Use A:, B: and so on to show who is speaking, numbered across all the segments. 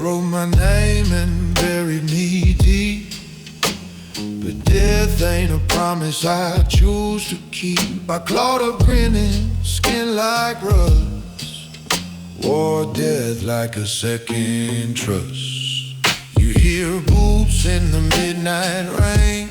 A: wrote my name and buried me deep, but death ain't a promise I choose to keep. I clawed up grinning, skin like rust, wore death like a second trust. You hear boots in the midnight rain.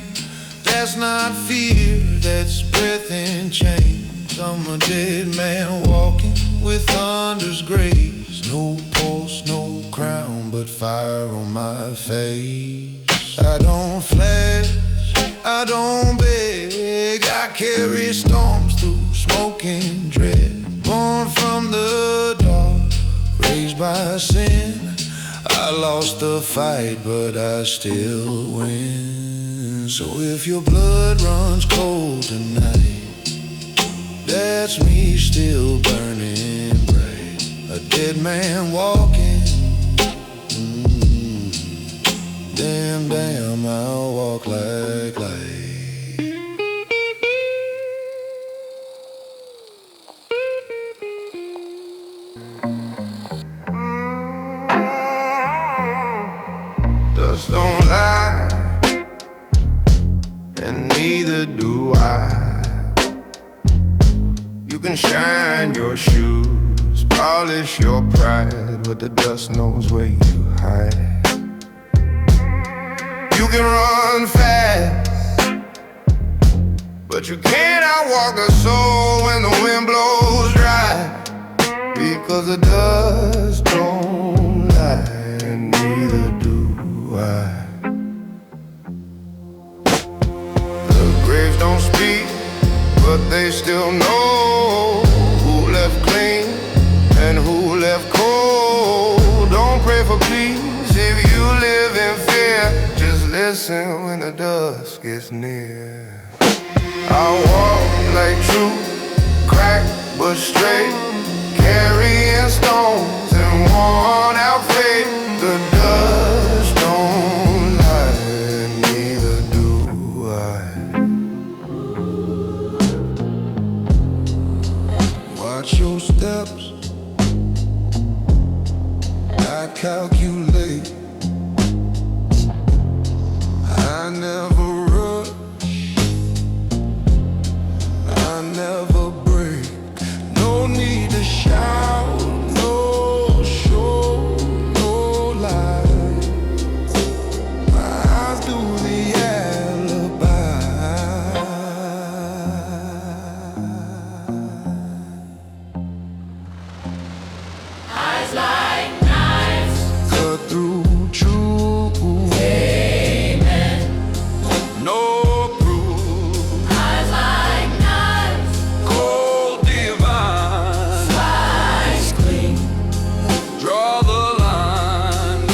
A: That's not fear, that's breath in chains. I'm a dead man walking with thunder's grace. No pulse, no crown, but fire on my face. I don't flash, I don't beg. I carry storms through smoking dread. Born from the dark, raised by sin. I lost the fight, but I still win. So if your blood runs cold tonight, that's me still burning bright. A dead man walking. Damn, damn, I'll walk like light. Dust don't lie, and neither do I. You can shine your shoes, polish your pride, but the dust knows where you hide. You can run fast, but you can't outwalk the soul when the wind blows dry. Because the dust don't lie, and neither do I. The graves don't speak, but they still know who left clean and who left cold. Don't pray for peace if you live in fear. Just listen when the dusk gets near. I walk like truth, cracked but straight, carrying stones and worn out faith. The dust don't lie, neither do I. Watch your steps, I calculate. I never rush, I never break. No need to shout, no show, no lie. My eyes do the alibi.
B: Eyes like knives,
A: Cut through truth,
B: amen.
A: no proof.
B: Eyes like knives,
A: Cold divine,
B: slice clean.
A: draw the line.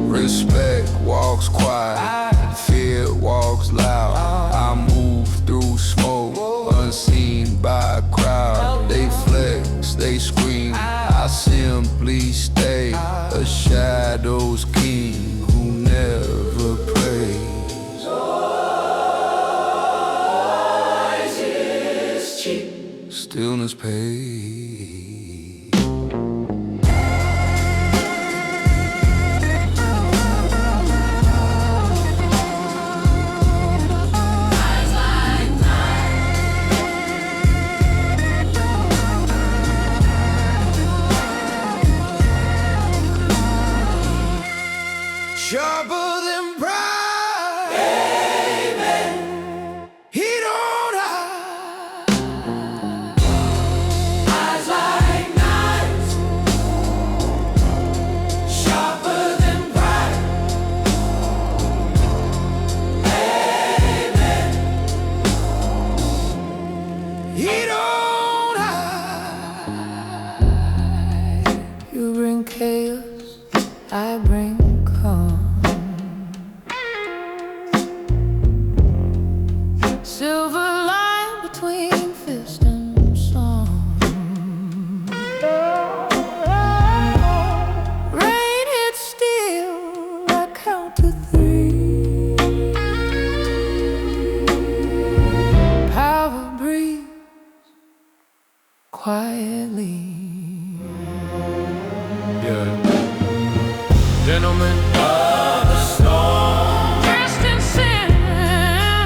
A: Respect walks quiet, fear walks loud. I move through smoke, unseen by a crowd. They flex, they scream, I simply stay. A shadow's king who never prays.
B: Noise is cheap.
A: Stillness pays.
B: Eyes like knives,
A: Sharper than pride,
B: amen.
A: he don't hide.
B: Eyes like
A: quietly.
C: Yeah. Gentlemen of the storm,
B: Dressed in sin,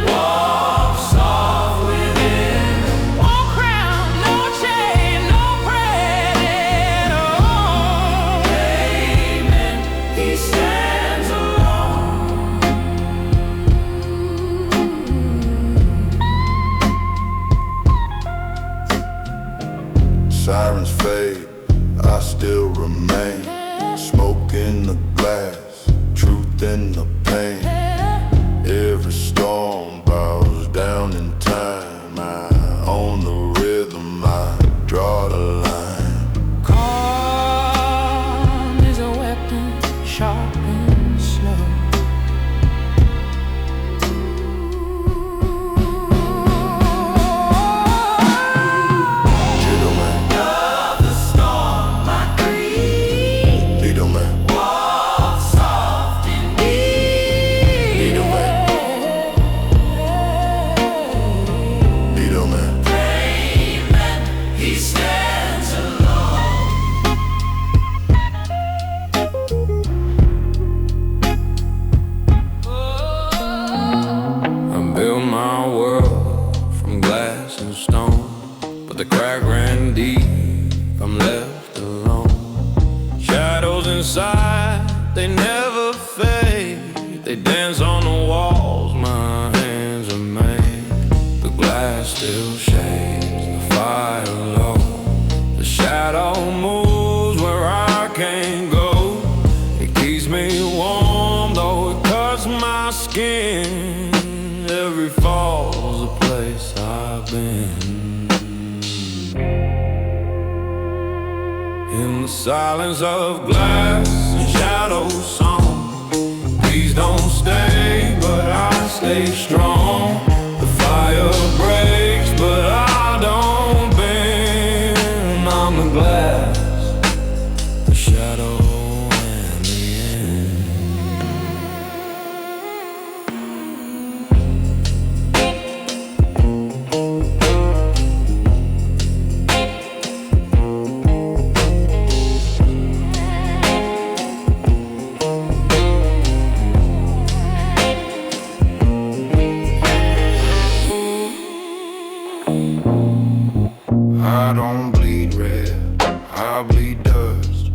C: walk soft within.
B: no crown, no chain, no credit. Oh,
C: Amen. He stands alone.
A: Sirens fade, I still remain. Smoke in the glass, truth in the pain. Every storm bows down in time. I own the rhythm, I draw the line.
B: calm is a weapon, sharp and slow.
A: Gentleman,
C: Of the storm, my creed.
A: Needleman,
C: Walk soft indeed.
A: Needleman, Needleman.
C: Amen. He stands alone. I built my world from glass and stone, but the crack ran deep, I'm left alone. Shadows inside, they never fade. They dance on the walls, my hands are made. The glass still shades, the fire low. The shadow moves where I can't go. It keeps me warm, though it cuts my skin. Every fall's a place I've been. In the silence of glass and shadow song, please don't stay, but I stay strong. The fire breaks, but I don't bend. I'm the glass, the shadow, and the end.
A: I don't bleed red, I bleed dust.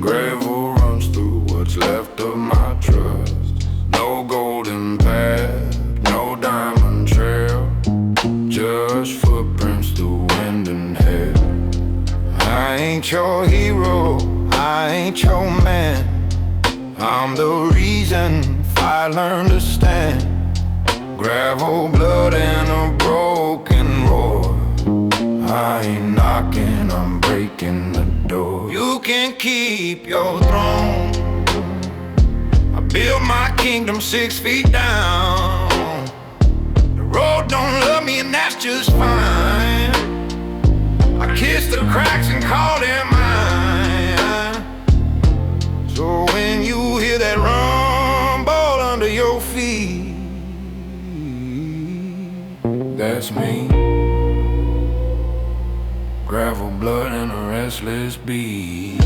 A: Gravel runs through what's left of my trust. No golden path, no diamond trail, just footprints through wind and hail. I ain't your hero, I ain't your man. I'm the reason I learned to stand. Gravel, blood, and a broken roar. I ain't knocking, I'm breaking the door. You can keep your throne. I built my kingdom 6 feet down. The road don't love me and that's just fine. I kissed the cracks and called them mine. So when you hear that rumble under your feet, that's me. Gravel, blood, and a restless beat.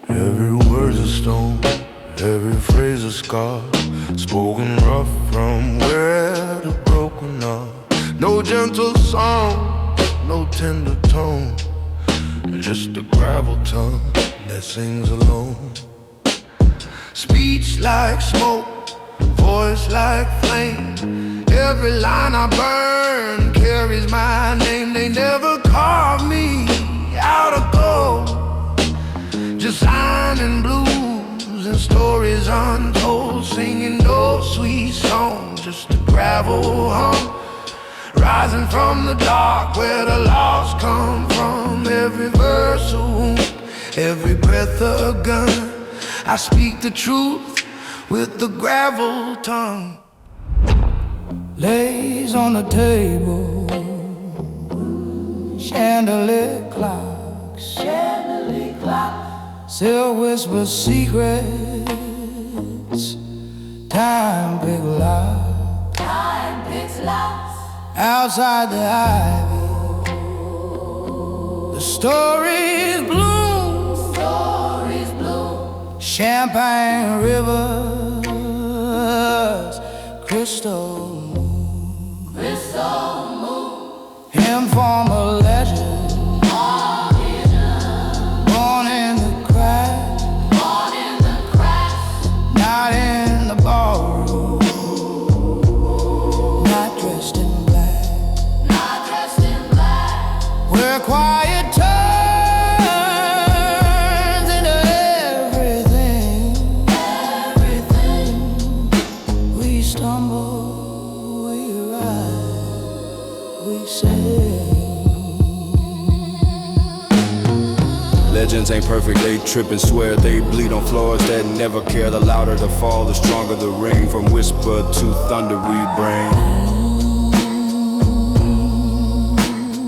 A: Every word's a stone, every phrase a scar, spoken rough from where the broken are. No gentle song, no tender tone, just a gravel tongue that sings alone. Speech like smoke, voice like flame. Every line I burn carries my name. They never carved me out of gold, just iron and blues and stories untold. Singing those sweet songs, just a gravel hum, rising from the dark where the lost come from. Every verse a wound, every breath a gun. I speak the truth with the gravel tongue. Lays on the table, chandelier clocks, still whisper secrets, Time picks locks.
B: Time picks locks.
A: Outside the ivy, the stories bloom.
B: Stories bloom.
A: Champagne rivers, crystal moon.
B: Crystal moon.
A: Informal legend. Born in the cracks.
B: Born in the cracks.
A: Not in the ballroom. Not dressed in black.
B: Not dressed in black.
A: Where quiet turns into everything.
B: Everything.
A: We stumble, we rise, we sing.
D: Legends ain't perfect, they trip and swear. They bleed on floors that never care. The louder the fall, the stronger the ring. From whisper to thunder we bring.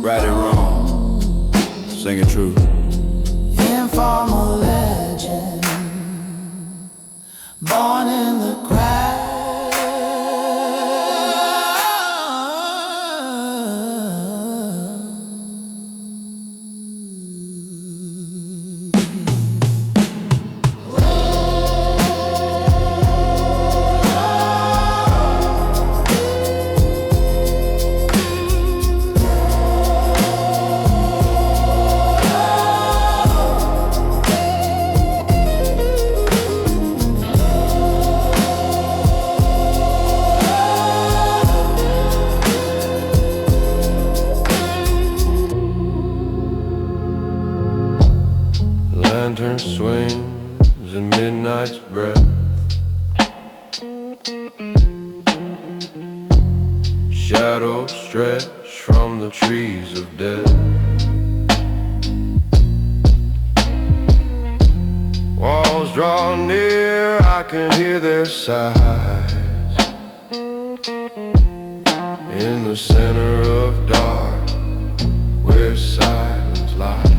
D: Right and wrong, sing it true.
A: Informal legend, born in the cracks.
C: Lantern swings in midnight's breath. Shadows stretch from the trees of death. Walls draw near, I can hear their sighs. In the center of dark, where silence lies.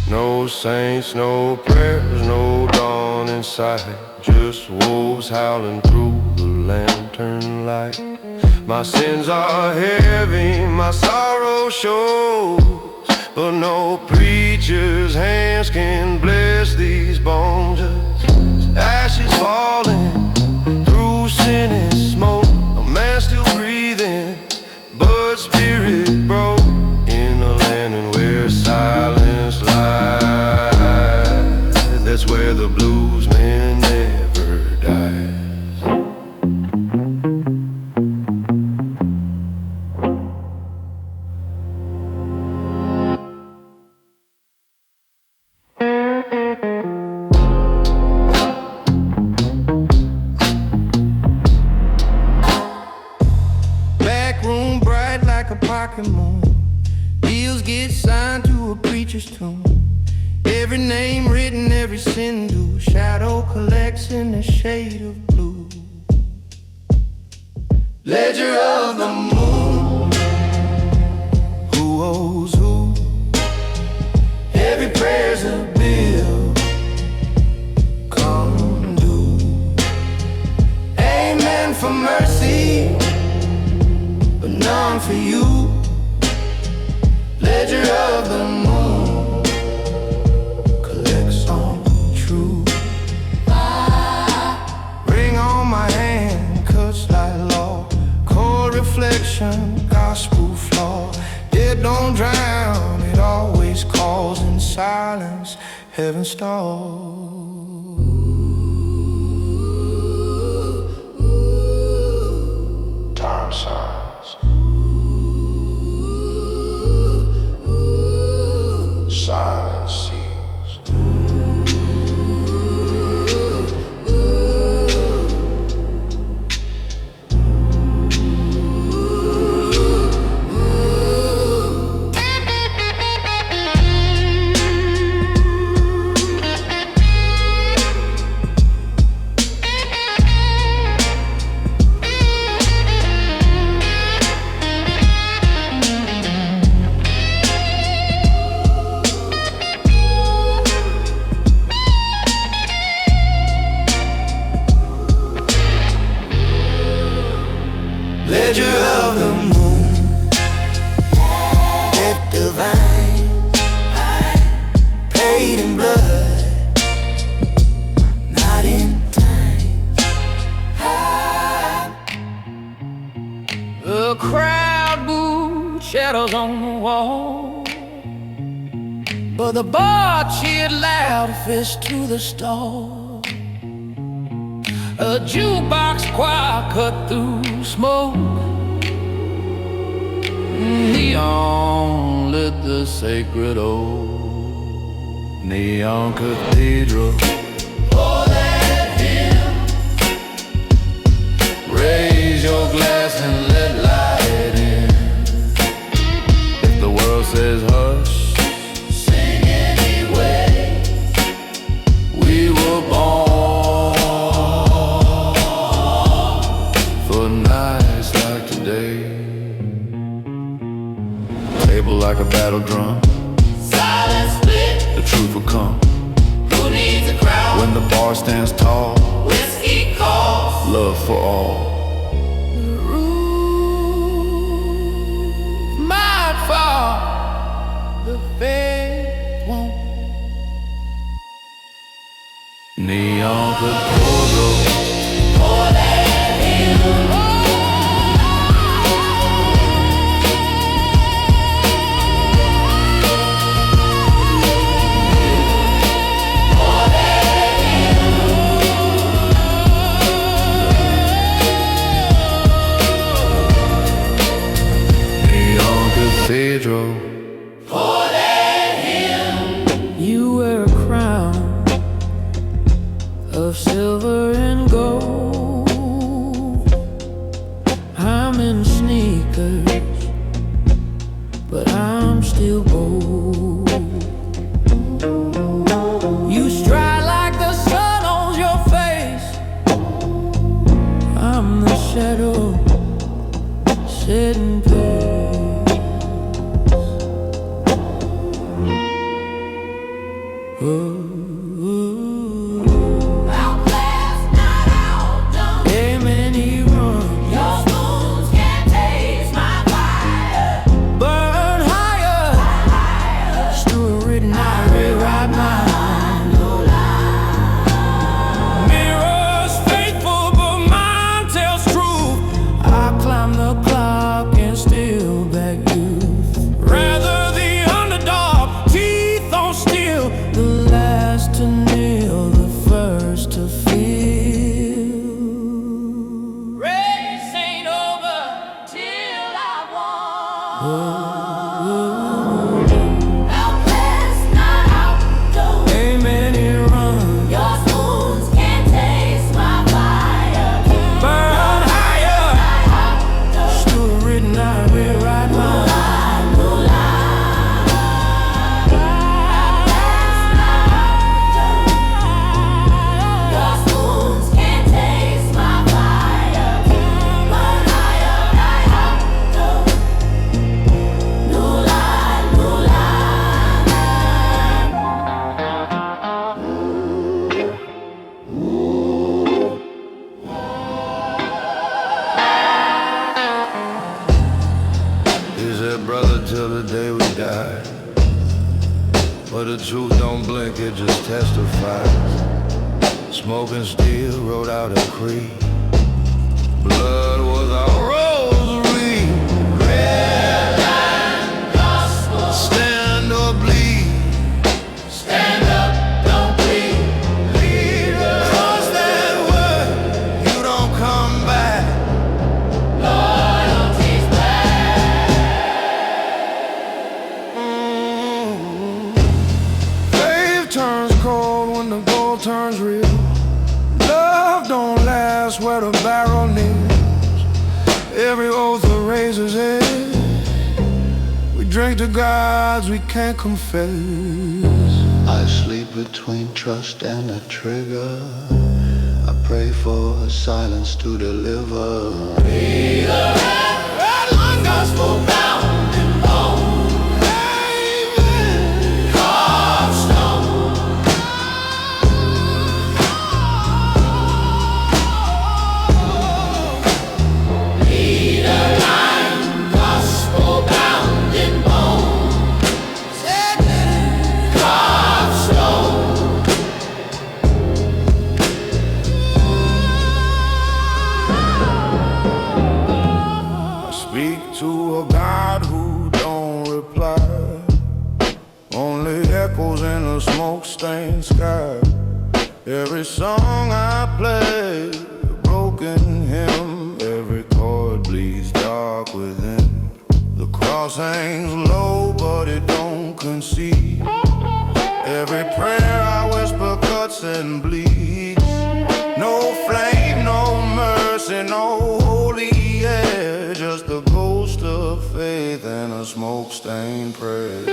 C: No saints, no prayers, no dawn in sight. Just wolves howling through the lantern light. My sins are heavy, my sorrow shows, but no preacher's hands can bless these bones. Just ashes falling through sin and smoke. A man still breathing, but spirit broke. In a land and where silence lies, that's where the blues man never dies.
A: Back room bright like a pocket moon. Deals get signed to a preacher's tomb. Every name written, every sin due. Shadow collects in the shade of blue. Ledger of the moon. Who owes who? Every prayer's a bill. Come due. Amen for mercy, but none for you. Ledger of the moon collects on true. Ring on my hand, cuts like law. Cold reflection, gospel flaw. It don't drown, it always calls in silence. Heaven stalls. Time signs. Silence seals. Ledger of the moon, death divine, paid in blood, not in time.
B: The crowd booed, shadows on the wall, but the bar cheered loud, a fist to the stall. A jukebox choir cut through smoke. Neon lit the sacred oak. Neon cathedral. Oh, that hymn. Raise your glass and let light in. If the world says hush, sing anyway. We were born like a battle drum.
A: Silence split.
B: The truth will come.
A: Who needs a crowd?
B: When the bar stands tall.
A: Whiskey calls.
B: Love for all. The roof might fall. The faith won't. Neon could pour those.
A: Pour that in.
B: Cathedral.
A: Pour that hymn.
B: You wear a crown of silver and gold. I'm in sneakers, but I'm still bold. You stride like the sun on your face. I'm the shadow sitting there.
A: Outlast, not outdone.
B: Amen, he runs.
A: Your spoons can't taste my fire.
B: Burn higher. Stuart written, I rewrite mine. Mirrors faithful, but mine tells truth. I climb the clock and steal back youth. Rather the underdog, teeth on steel. The last to kneel, the first to feel.
A: Race ain't over till I won. Outlast, not outdone.
B: Amen, he runs.
A: Your spoons can't taste my fire.
B: Burn higher. Stuart written, I rewrite mine.
A: Your spoons can't taste my fire. Burn higher, new line, new line.
C: He said, brother, till the day we die. But the truth don't blink, it just testifies. Smoking steel wrote out a creed. Blood was our rosary. Red line gospel. Stand or bleed.
A: Stand up, don't bleed.
C: Leader. Cross that word, you don't come back.
A: Loyalty's
C: Faith turns cold when the gold turns real. Love don't last where the barrel kneels. Every oath a razor's edge. We drink to gods we can't confess.
E: I sleep between trust and a trigger. I pray for silence to deliver.
A: red line gospel bound in bone. Carved stone. Leader. to a God who don't reply. Only echoes in a smoke-stained sky. Every song I play, a broken hymn. Every chord bleeds dark within. The cross hangs low, but it don't concede. Every prayer I whisper cuts and bleeds. No flame, no mercy, no holy air. Just the ghost of faith and a smoke-stained prayer.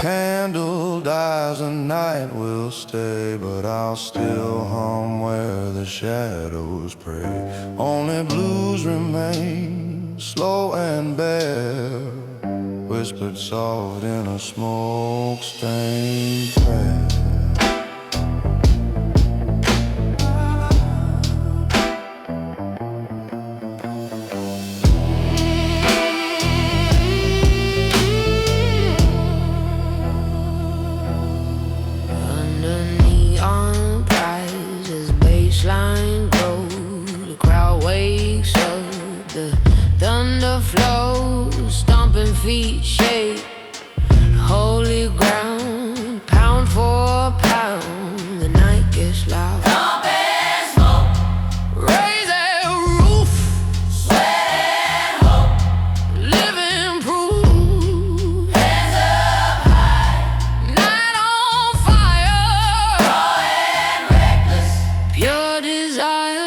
A: Candle dies, the night will stay, but I'll still hum where the shadows pray. Only blues remain, slow and bare, whispered soft in a smoke-stained prayer.
F: Feet shake, holy ground, pound for pound, the night gets loud. Dump and smoke, raise that roof, sweat and hope, living proof. Hands up high, night on fire, raw and reckless, pure desire.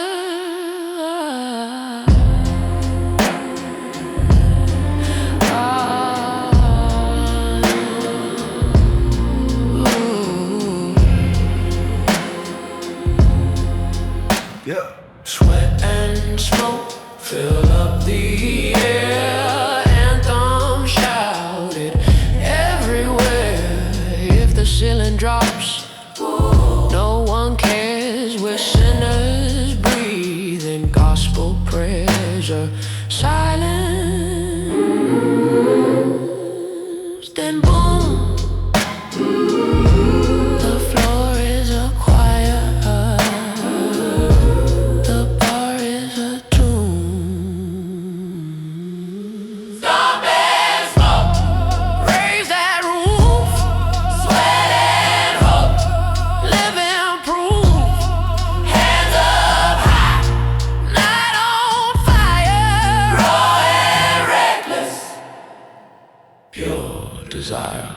A: Yeah.
F: Sweat and smoke fill up the air. Anthem shouted everywhere. If the ceiling drops, no one cares. We're sinners breathing gospel prayers are silence. Then boom. Pure desire.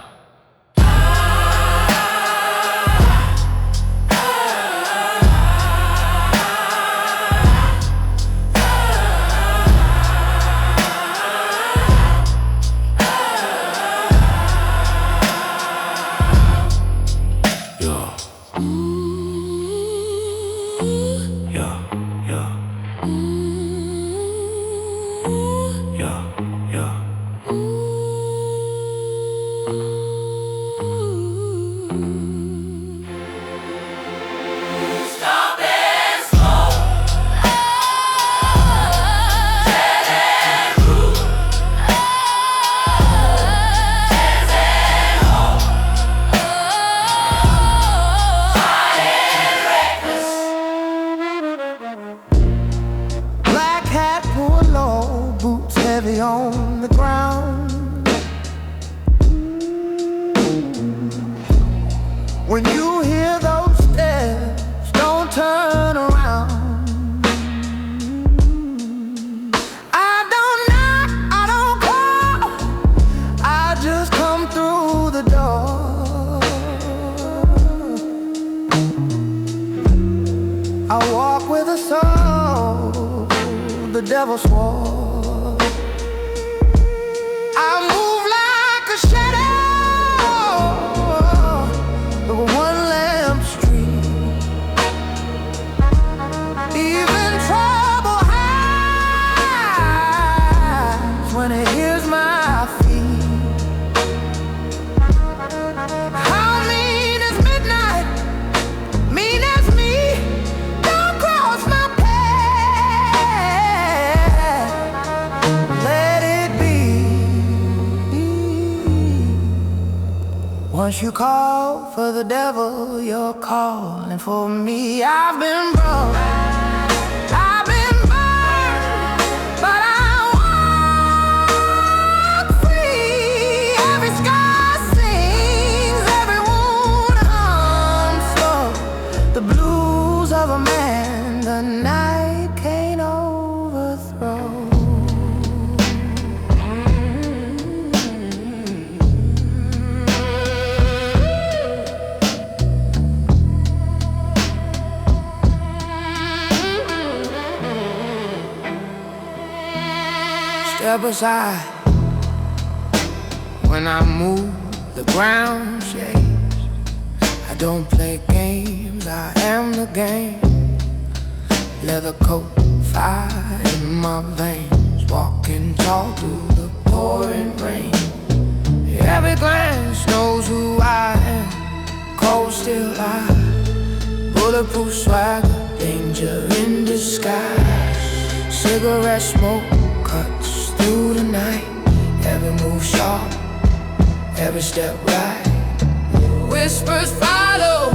A: Heavy on the ground. When you hear those steps, don't turn around. I don't knock, I don't call, I just come through the door. I walk with a soul the devil swore. When it hears my feet, how mean is midnight, mean as me, don't cross my path.
B: Once you call for the devil, you're calling for me. I've been broke, I've been burned, but I walk free. Every scar sings, every wound hums slow. The blues of a man the night can't overthrow. Step aside. When I move, the ground shakes. I don't play games, I am the game. Leather coat, fire in my veins. Walking tall through the pouring rain. Every glance knows who I am. Cold still I, bulletproof swagger, danger in disguise. Cigarette smoke cuts through the night. Every move sharp, every step right. Whispers follow,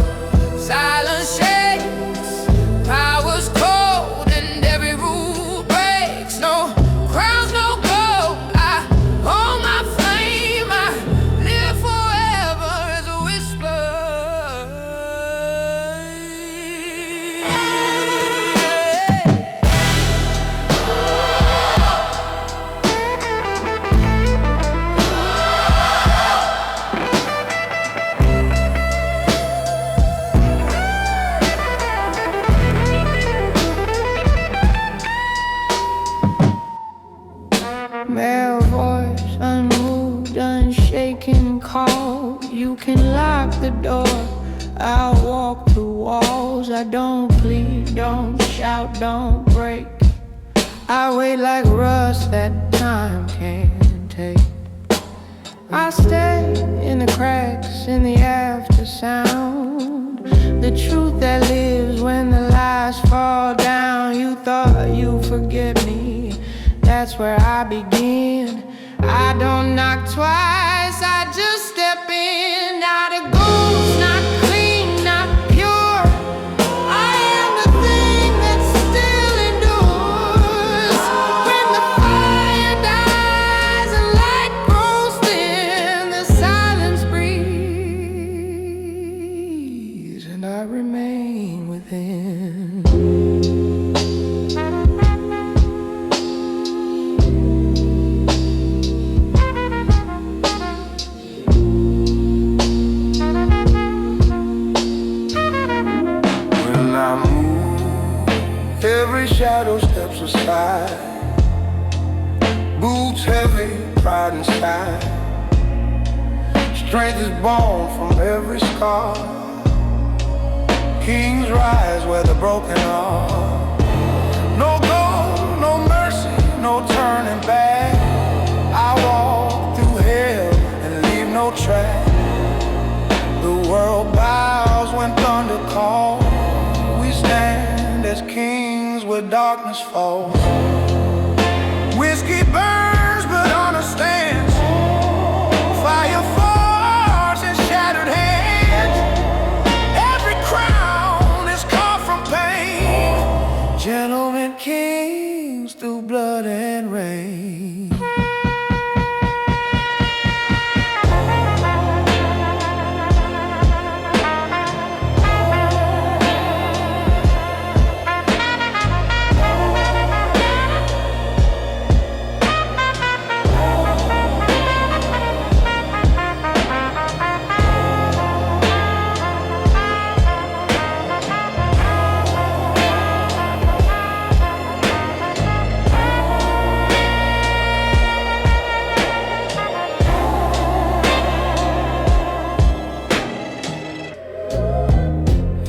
B: silence shakes. Power's cold and every rule breaks. No crowns, no gold. I hold my flame. I live forever as a whisper. Male voice, unmoved, unshaken, cold. You can lock the door, I'll walk through walls. I don't plead, don't shout, don't break. I wait like rust that time can't take. I stay in the cracks, in the after sound. The truth that lives when the lies fall down. You thought you'd forget me, that's where I begin. I don't knock twice, I just step in. Not a ghost, not clean, not pure. I am the thing that still endures. When the fire dies and light grows thin, the silence breathes and I remain within.
A: Every shadow steps aside. Boots heavy, pride inside. Strength is born from every scar. Kings rise where the broken are. No gold, no mercy, no turning back. I walk through hell and leave no track. The world bows when thunder calls. We stand as kings where darkness falls. Whiskey burns but honor stands. Fire falls in shattered hands. Every crown is carved from pain. Gentlemen kings through blood and rain.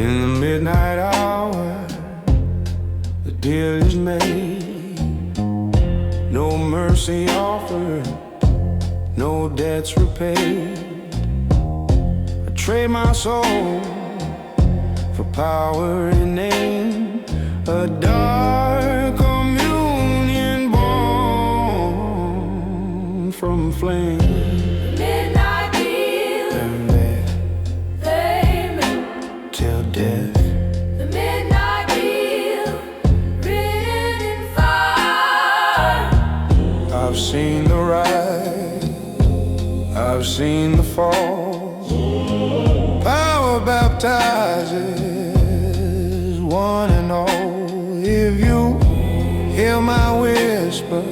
C: In the midnight hour, the deal is made. No mercy offered, no debts repaid. I trade my soul for power and name. A dark communion born from flame.
F: Midnight deal.
C: And there
A: seen the rise, I've seen the fall. Power baptizes one and all. If you hear my whisper,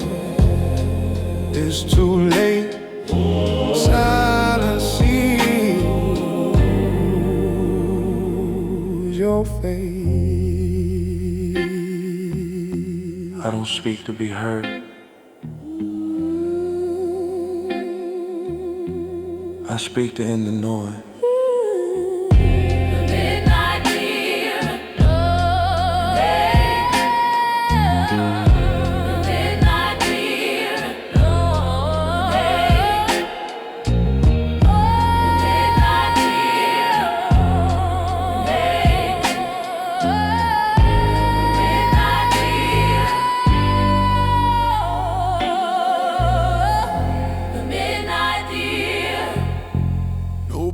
A: it's too late. Silence seals your fate. I don't speak to be heard. I speak to end the noise.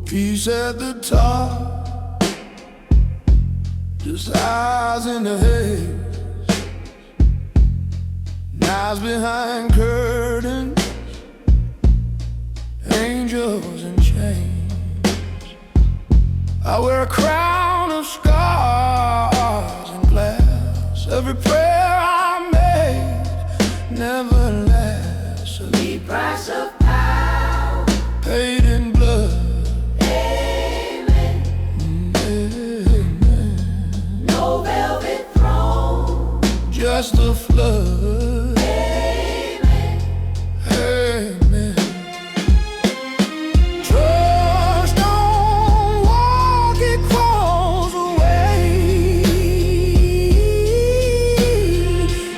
A: Peace at the top, just eyes in the haze, knives behind curtains, angels in chains. I wear a crown of scars and glass. Every prayer I made never lasts. The price of power paid in blood. Just a flood. Amen. Amen. Trust don't walk, it crawls away.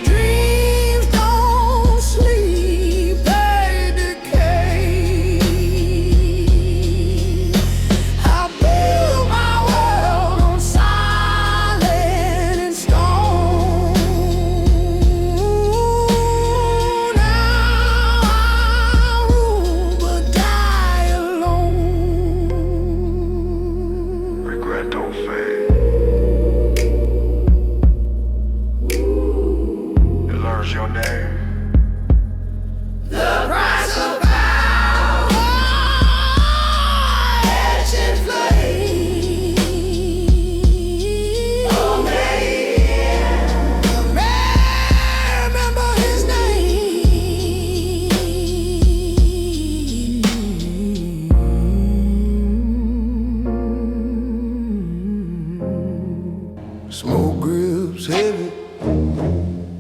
A: Dreams don't sleep, they decay. I build my world on silence and stone. Don't fade. It learns your name. The price of power, etched in flame. Oh man, remember his name. Smoke grips heavy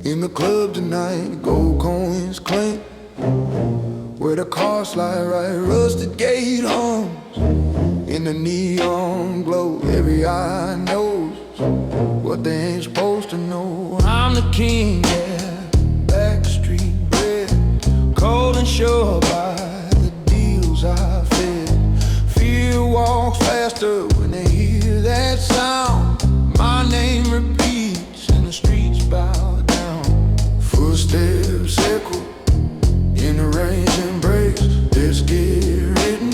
A: in the club tonight. Gold coins clink where the car slide right. Rusted gate hums in the neon glow. Every eye knows what they ain't supposed to know. I'm the king, yeah, backstreet bred, cold and sure by the deals I fed. Fear walks faster when they hear that sound. My name repeats and the streets bow down. Footsteps echo in the rain's embrace. Let's get written,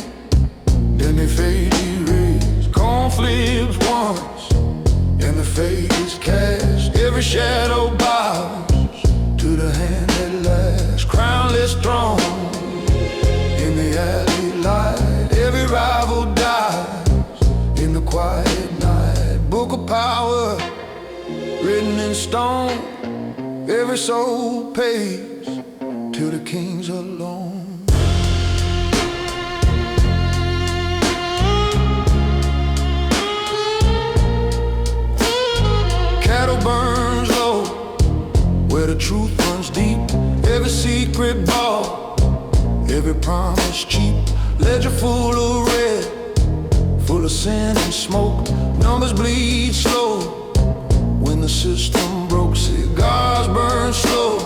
A: then they fade erased. Corn flips once and the fate is cast. Every shadow bows to the hand that lasts. Crownless throne in the alley light. Every rival dies in the quiet night. Book of power written in stone. Every soul pays till the king's alone. Cattle burns low where the truth runs deep. Every secret bought, every promise cheap. Ledger full of red, full of sin and smoke. Numbers bleed slow when the system broke. Cigars burn slow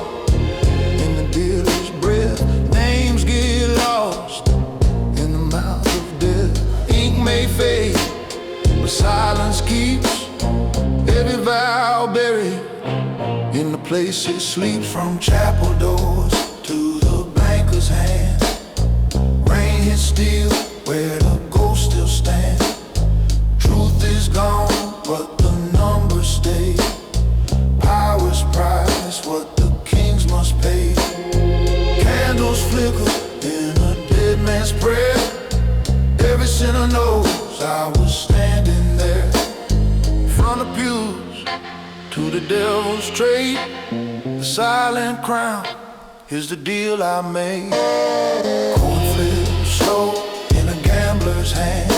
A: in the dealer's breath. Names get lost in the mouth of death. Ink may fade, but silence keeps every vow buried in the place it sleeps. From chapel doors to the banker's hand, rain hits steel where the ghost still stands. Truth is gone, but the numbers stay. Power's price, what the kings must pay. Can angels trade. The silent crown is the deal I made. Coin flips slow in a gambler's hand.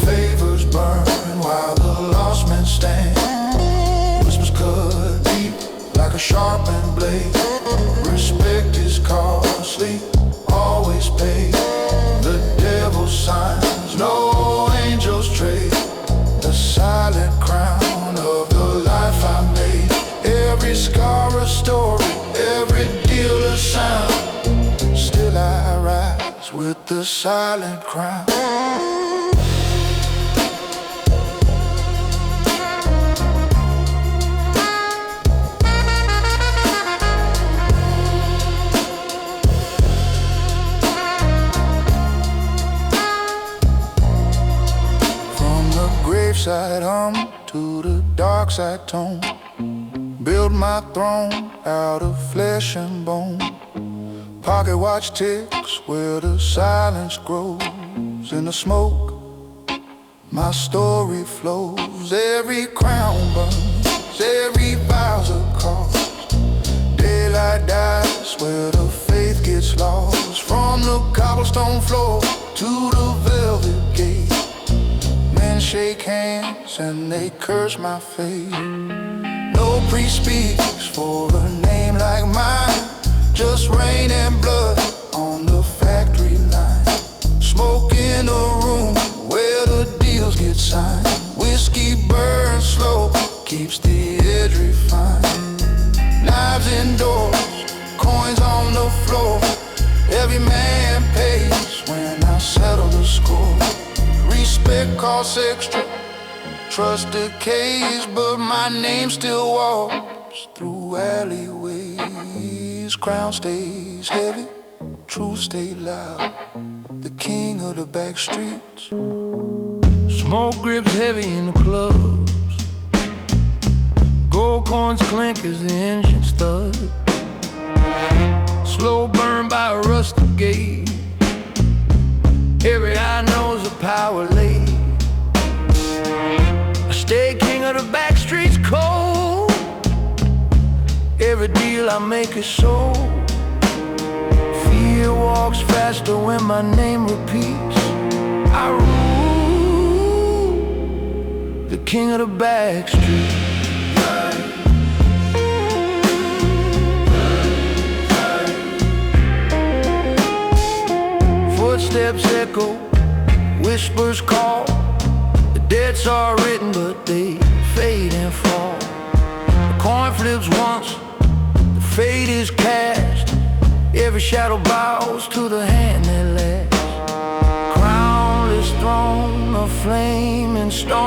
A: Favors burn while the lost men stand. Whispers cut deep like a sharpened blade. Respect is costly, always paid. The devil's signs, no angels trade. The silent crown of the life I made. Every scar a story, every deal a sound. Still I rise with the silent crown. Side hum to the dark side tone. Build my throne out of flesh and bone. Pocket watch ticks where the silence grows. In the smoke, my story flows. Every crown burns, every vow's a cost. Daylight dies where the faith gets lost. From the cobblestone floor to the velvet gate, shake hands and they curse my fate. No priest speaks for a name like mine. Just rain and blood on the factory line. Smoke in a room where the deals get signed. Whiskey burns slow, keeps the edge refined. Knives indoors, coins on the floor. Every man pays when I settle the score. Respect costs extra, trust decays, but my name still walks through alleyways. Crown stays heavy, truth stay loud. The king of the back streets.
B: Smoke grips heavy in the clubs. Gold coins clink as the engine stud. Slow burn by a rusty gate. Every eye knows the power laid. I stay king of the back streets cold. Every deal I make is sold. Fear walks faster when my name repeats. I rule, the king of the back streets. Footsteps echo, whispers call. The debts are written, but they fade and fall. The coin flips once, the fate is cast. Every shadow bows to the hand that lasts. Crownless throne of flame and stone.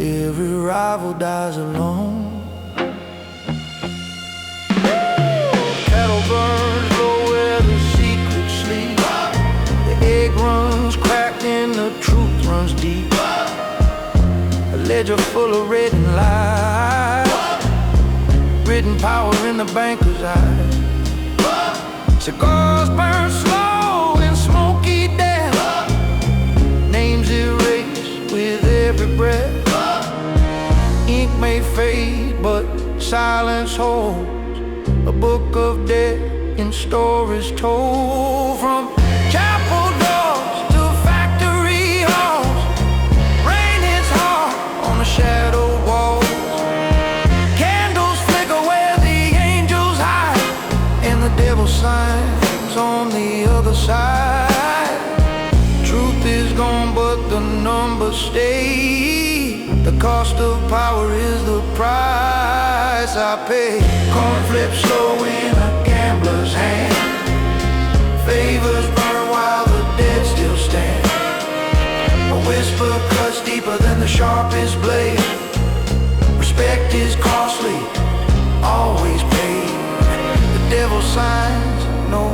B: Every rival dies alone. Cattle burns low where the secret sleep. The egg runs cracked and the truth runs deep. A ledger full of written lies. Written power in the banker's eyes. Cigars burn slow in smoky death. Names erased with every breath. Ink may fade, but silence holds. A book of death in stories told. From chapel doors to factory halls, rain hits hard on the shadowed walls. Candles flicker where the angels hide, and the devil signs on the other side. Truth is gone, but the numbers stay. The cost of power is the price I pay. Coin flips slow in a gambler's hand. Favors burn while the dead still stand. A whisper cuts deeper than the sharpest blade. Respect is costly, always paid. The devil signs, no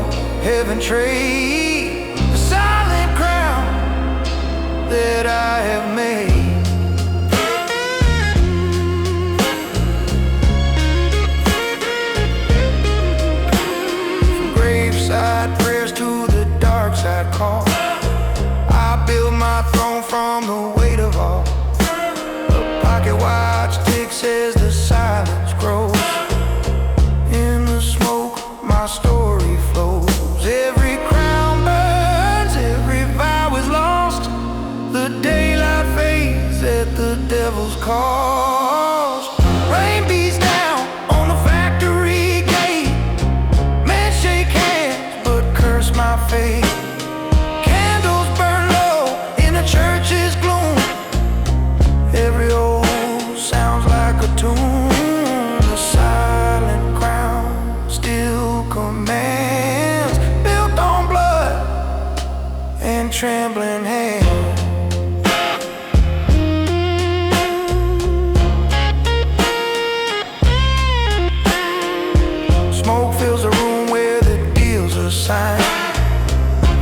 B: heaven trade. The silent crown that I have made. Prayers to the dark side call. I build my throne from the weight of all. A pocket
A: walls. Rain beats down on the factory gate. Men shake hands but curse my fate. Candles burn low in the church's gloom. Every old sounds like a tune. The silent crown still commands, built on blood and trembling hands. Smoke fills the room where the deals are signed.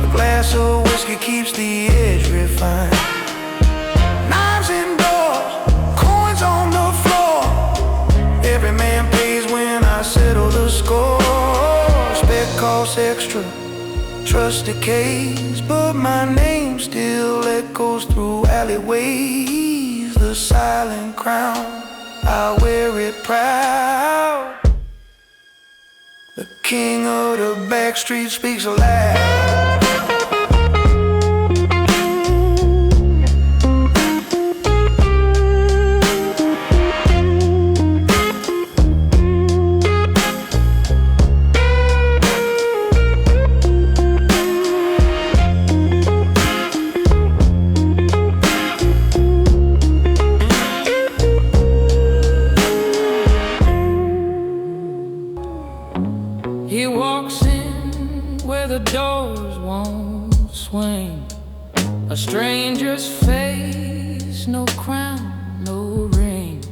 A: A glass of whiskey keeps the edge refined. Knives indoors, coins on the floor. Every man pays when I settle the score. Respect costs extra, trust decays, but my name still echoes through alleyways. The silent crown, I wear it proud. The king of the backstreet speaks aloud.
B: He walks in where the doors won't swing. A stranger's face, no crown, no ring.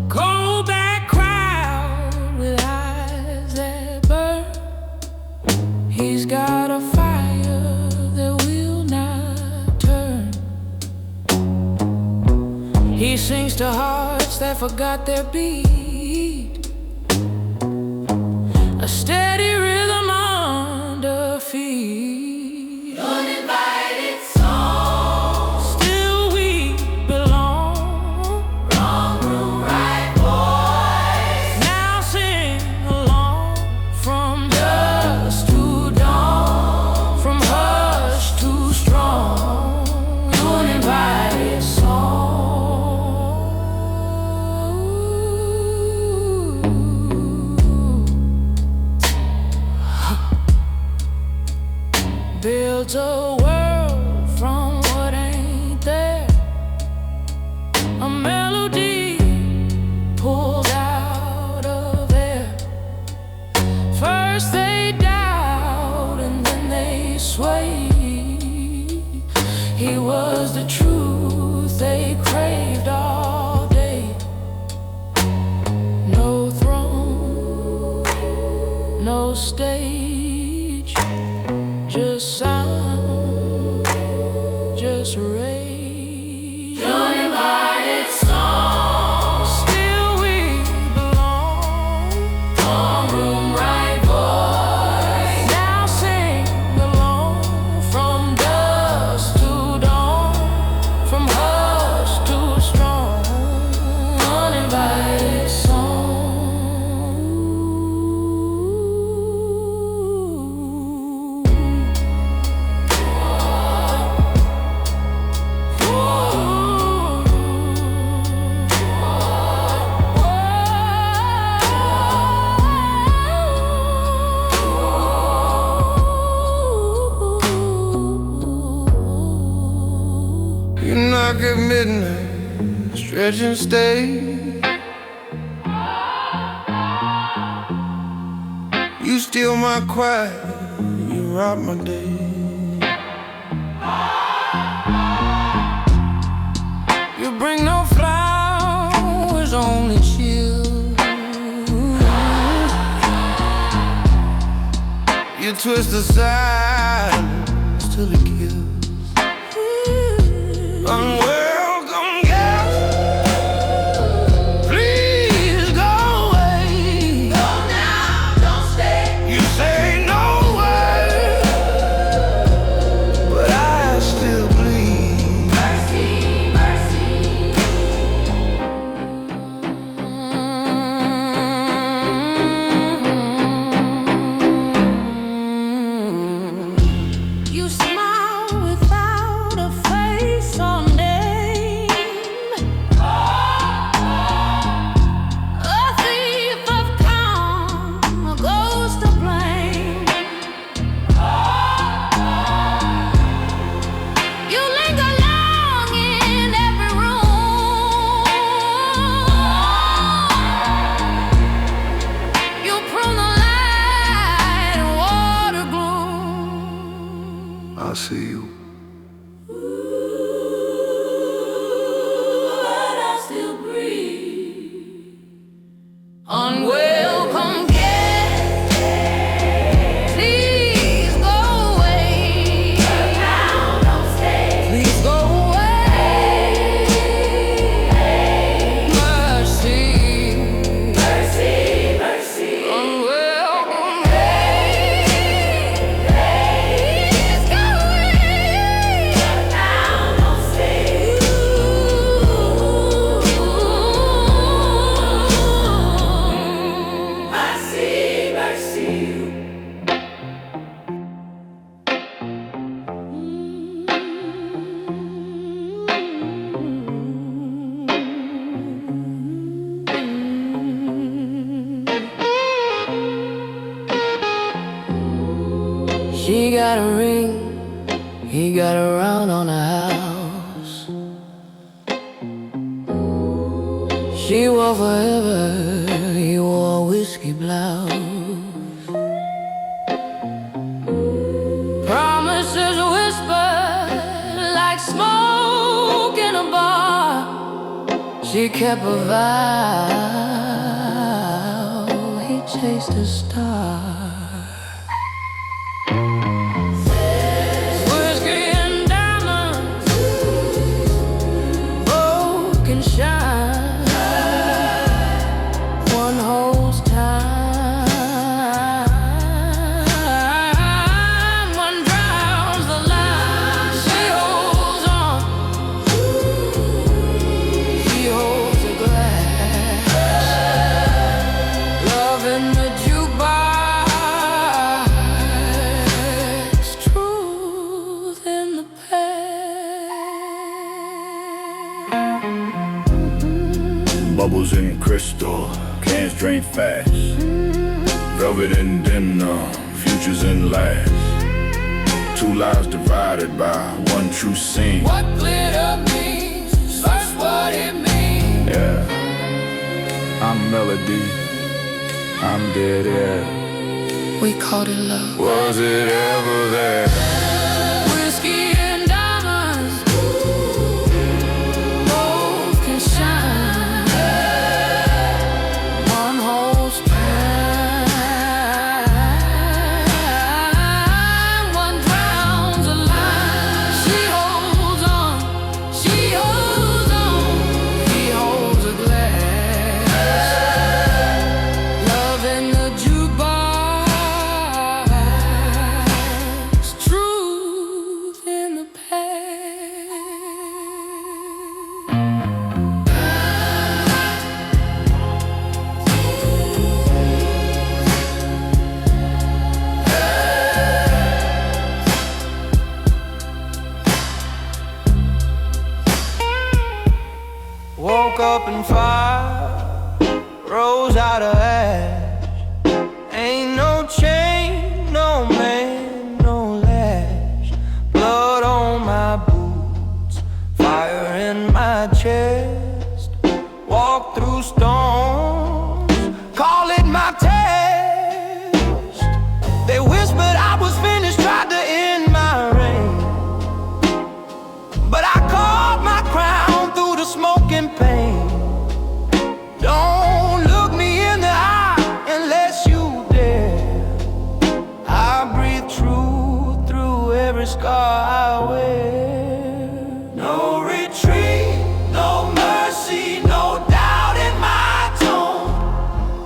B: Cold black crowd with eyes that burn. He's got a fire that will not turn. He sings to hearts that forgot their beat. A steady rhythm under feet. Uninvited song. Still we belong. Wrong room, right voice. Now sing along. From dusk to dawn. From hush to strong. Uninvited song. Built a world from what ain't there. A melody pulled out of there. First they doubt and then they sway. He was the truth they craved all day. No throne, no stage, just sound, just rage. Uninvited song. Still we belong. Wrong room, right voice. Now sing along. From dusk to dawn. From hush to strong. Uninvited song.
A: You knock at midnight, stretch and stay. You steal my quiet, you rob my day. You bring no flowers, only chill. You twist aside till it kills. Unwelcome guest, please go away. Go now, don't stay. You say no word, but I still bleed. Mercy, mercy.
B: You smile
E: see you.
F: But I still breathe. Unwelcome guest, please go away. Now don't stay. Please go away. Mercy, mercy, mercy. Unwelcome guest, please go away. Now don't stay. Mercy, mercy. She got a ring, he got a round on the house. She wore forever, he wore a whiskey blouse. Promises whispered like smoke in a bar. She kept a vow, he chased a star. Whiskey and diamonds, broken shine. One holds time, one drowns the line. She holds on, he holds a glass. Love in the jukebox, truth in the past.
D: Bubbles in crystal, cans drain fast. Velvet and denim, futures in last. Two lives divided by one true scene.
F: What glitter means, search what it means.
D: Yeah, I'm melody, I'm dead air.
F: We called it love.
D: Was it ever there?
F: Whiskey and diamonds, both can shine. One holds time, one drowns a line. She holds on, he holds a glass. Love in the jukebox, truth in the past.
B: Woke up in fire, rose out of ash. Ain't no chain, no man, no lash. Blood on my boots, fire in my chest. Walk through storms, call it my test. They whispered I was finished, tried to end my reign. But I caught my crown through the smoke and pain. Don't look me in the eye unless you dare. I breathe truth through every scar I wear. No retreat, no mercy, no doubt in my tone.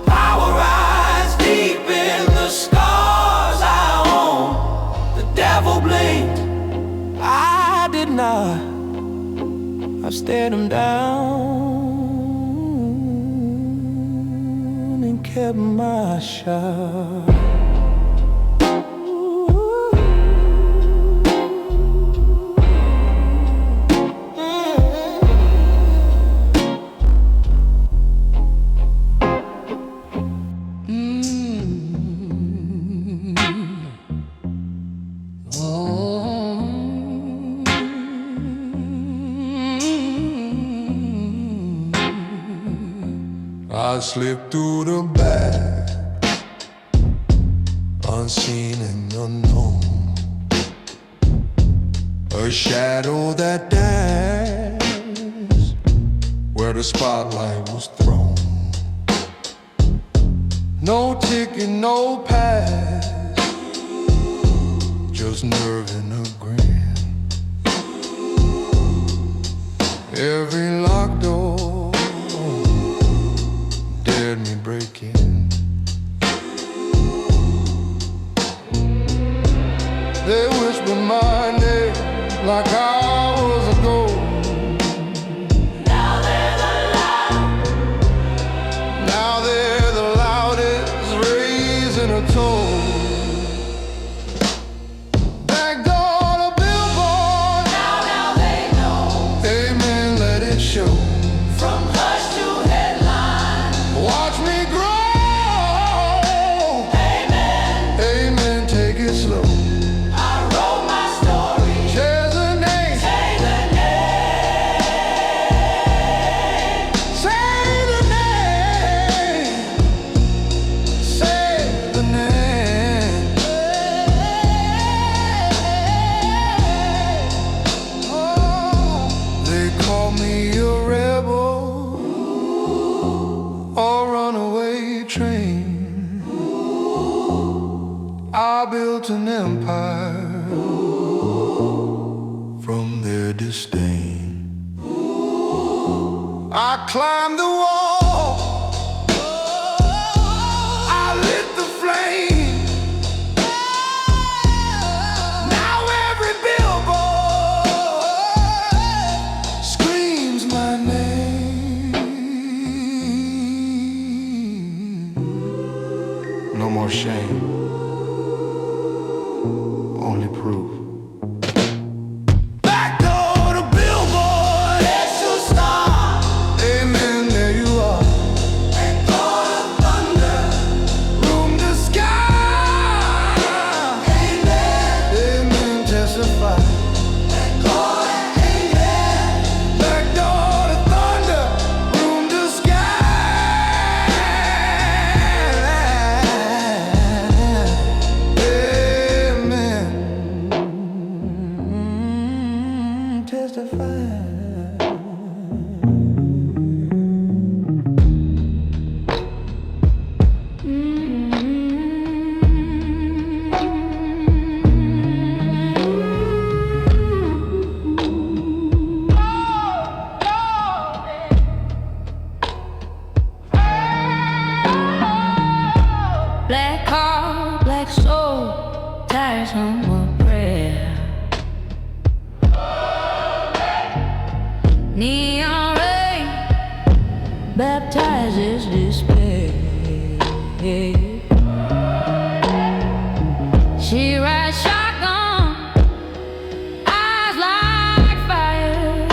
B: Power rise deep in the scars I own. The devil blinked, I did not. I stared him down and kept my shot.
A: I slipped through the back, unseen and unknown. a shadow that danced where the spotlight was thrown. No ticket, no pass, just nerve and a grin. Every locked door dared me break in. They whispered my name like I was a ghost. Now they're the loudest, raising a tone. Back door to billboard. Now they know. Amen, let it show. From hush to headline. Watch me grow. Amen. Amen, take it slow. I built an empire from their disdain. I climbed the wall, I lit the flame. Now every billboard screams my name. No more shame, only proof. Back door to billboard, extra star. Amen, there you are. Back door to thunder, room to sky. Amen, amen, testify. Back door to amen. Back door to thunder, room to sky. Amen. Testify.
F: Black car, black soul, tiresome of prayer. Neon rain baptizes despair. She rides shotgun, eyes like fire.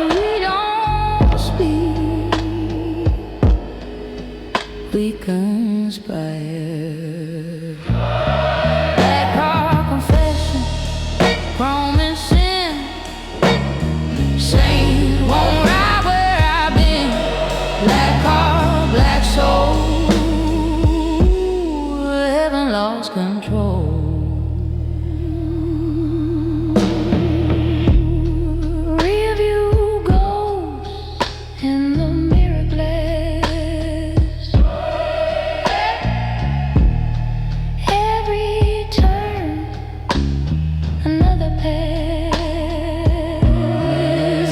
F: We don't speak, we conspire. Black car confession, chrome and sin. Saint won't ride where I've been. Black car, black soul, heaven lost control. Rearview ghosts in the mirror glass. Every turn, another pass.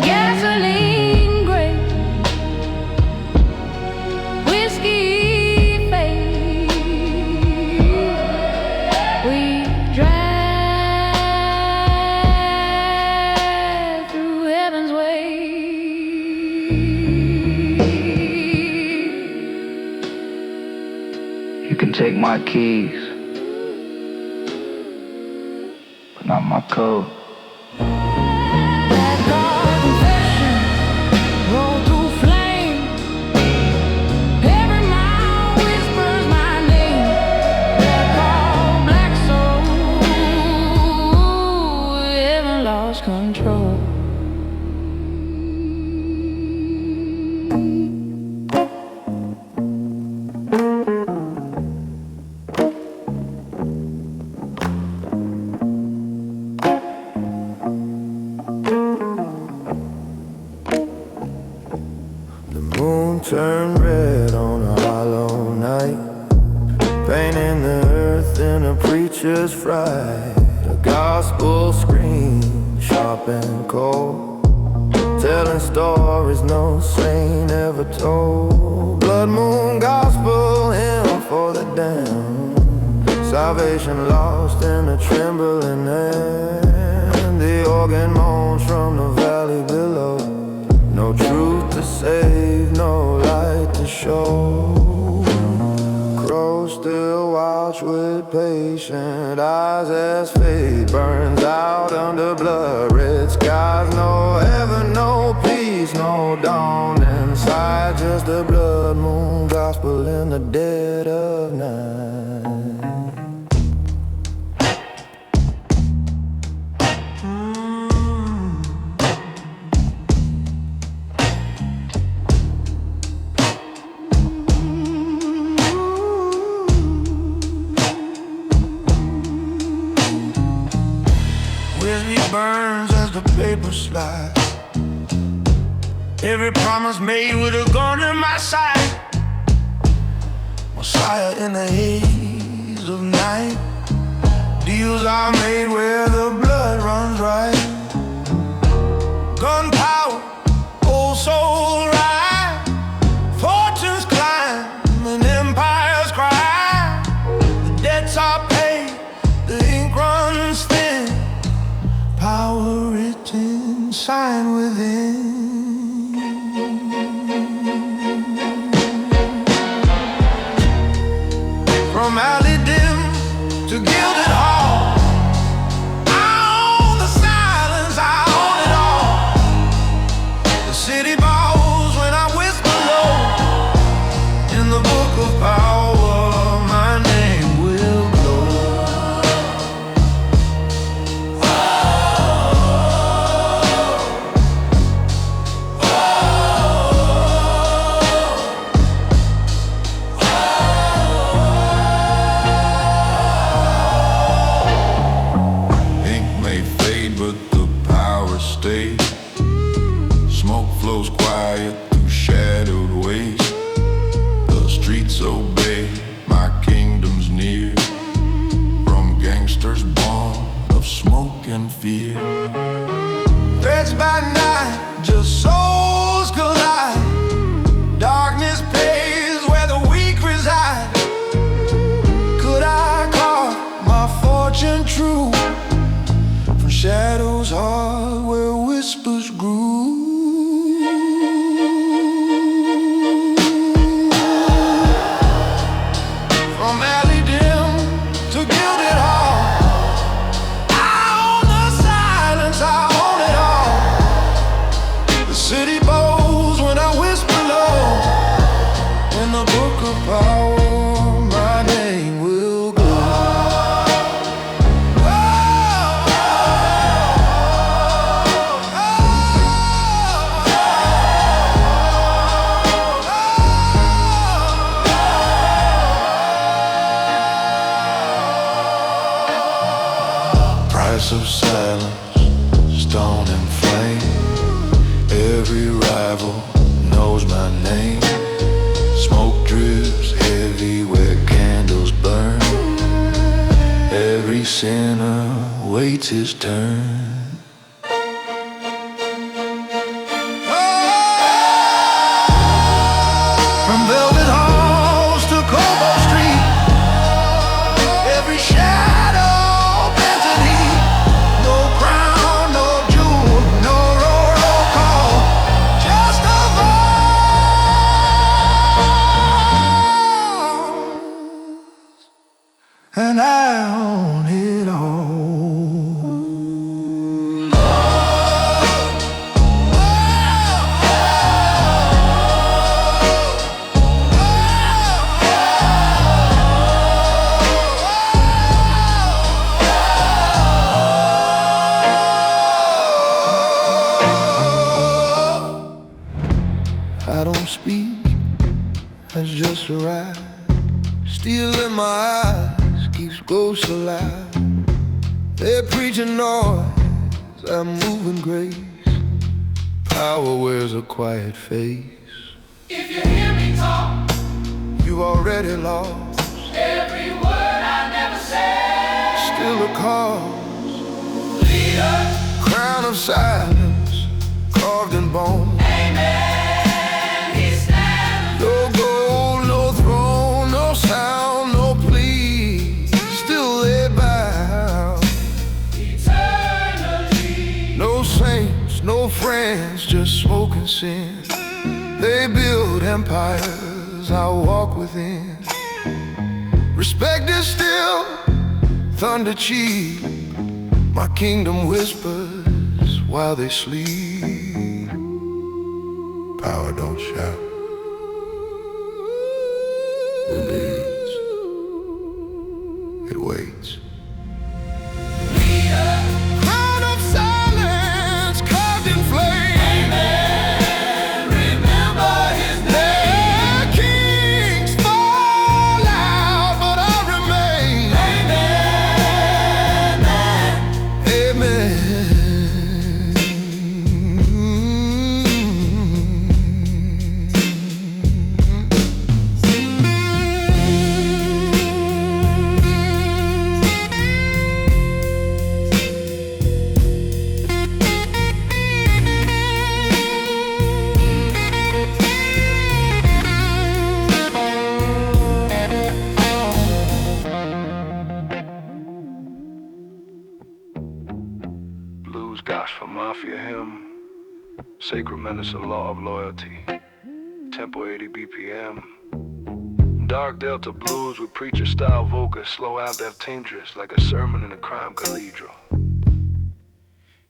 F: Gasoline gray, whiskey fade. We drive through heaven's way.
G: You can take my keys, but not my code.
F: Black car confession, roll through flame. Every mile whispers my name. Black car, black soul, heaven lost control.
C: Moon turned red on a hollow night, painting the earth in a preacher's fright. A gospel scream, sharp and cold, telling stories no saint ever told. Blood moon gospel hymn for the damned, salvation lost in a trembling hand. The organ moans from the valley below, no truth to save, no light to show. Crows still watch with patient eyes as fate burns out under blood-red skies. No heaven, no peace, no dawn inside, just a blood moon gospel in the dead of night.
A: Whiskey burns as the paper slides, every promise made with a gun in my side. Messiah in the haze of night, deals are made where the blood runs right. Gunpowder, old soul ride, fortunes climb and empires cry. The debts are paid, the ink runs thin, power written, sign within. From alley dim to gilded hall, I own the silence, I own it all. The city bows when I whisper low, in the book of power my name will glow.
D: Smoke flows quiet through shadowed ways. The streets obey, my kingdom's near. From gangsters born of smoke and fear.
A: Threats by night, just souls collide. Darkness pays where the weak reside. Could I call my fortune true? From shadows hard where whispers grew. From alley dim to gilded hall, I own the silence, I own it all. The city bows when I whisper low, in the book of power my name will go.
E: Price of silence, stone and flame. Every rival knows my name. Smoke drips heavy where candles burn. Every sinner waits his turn.
A: From velvet halls to Cobalt Street, every shadow bends a knee. No crown, no jewel, no roll call, just a voice, and I own it all. I don't speak, I just arrive. Steel in my eyes keeps ghosts alive. They're preaching noise, I'm moving grace. Power wears a quiet face. You already lost.
B: Every word I never said.
A: Still a cause.
B: Leader,
A: Crown of silence, carved in bone.
B: amen, he stands.
A: No gold, no throne, no sound, no plea. Still they bow.
B: Eternally.
A: No saints, no friends, just smoke and sin. They build empires, I walk within. Respect is still, thunder cheap. My kingdom whispers while they sleep. Power don't shout. Ambience. It waits. Crown of silence, carved in flame.
B: Remember his name.
A: Their kings fall out, but I remain. Amen.
H: Blues gospel mafia hymn, sacred menace of law of loyalty, tempo 80 BPM, dark delta blues with preacher style vocals, slow out that dangerous like a sermon in a crime cathedral.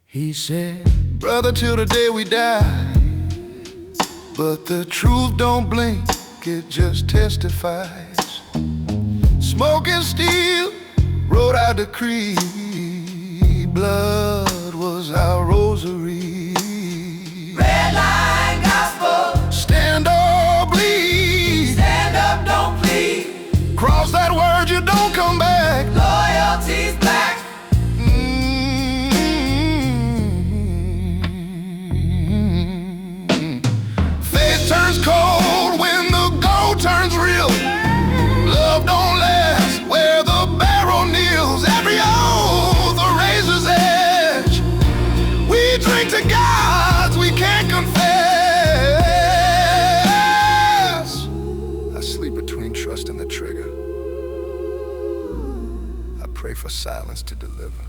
A: He said, brother, till the day we die. But the truth don't blink, it just testifies. Smoke and steel wrote our decree. Blood was our rosary.
B: Red line gospel.
A: Stand or bleed.
B: Stand up, don't plead.
A: Cross that word, you don't come back.
B: Loyalty's black.
A: Faith turns cold when the gold turns real. Love don't last where the barrel kneels. Every oath a razor's edge. We drink to gods we can't confess. I sleep between trust and the trigger. I pray for silence to deliver.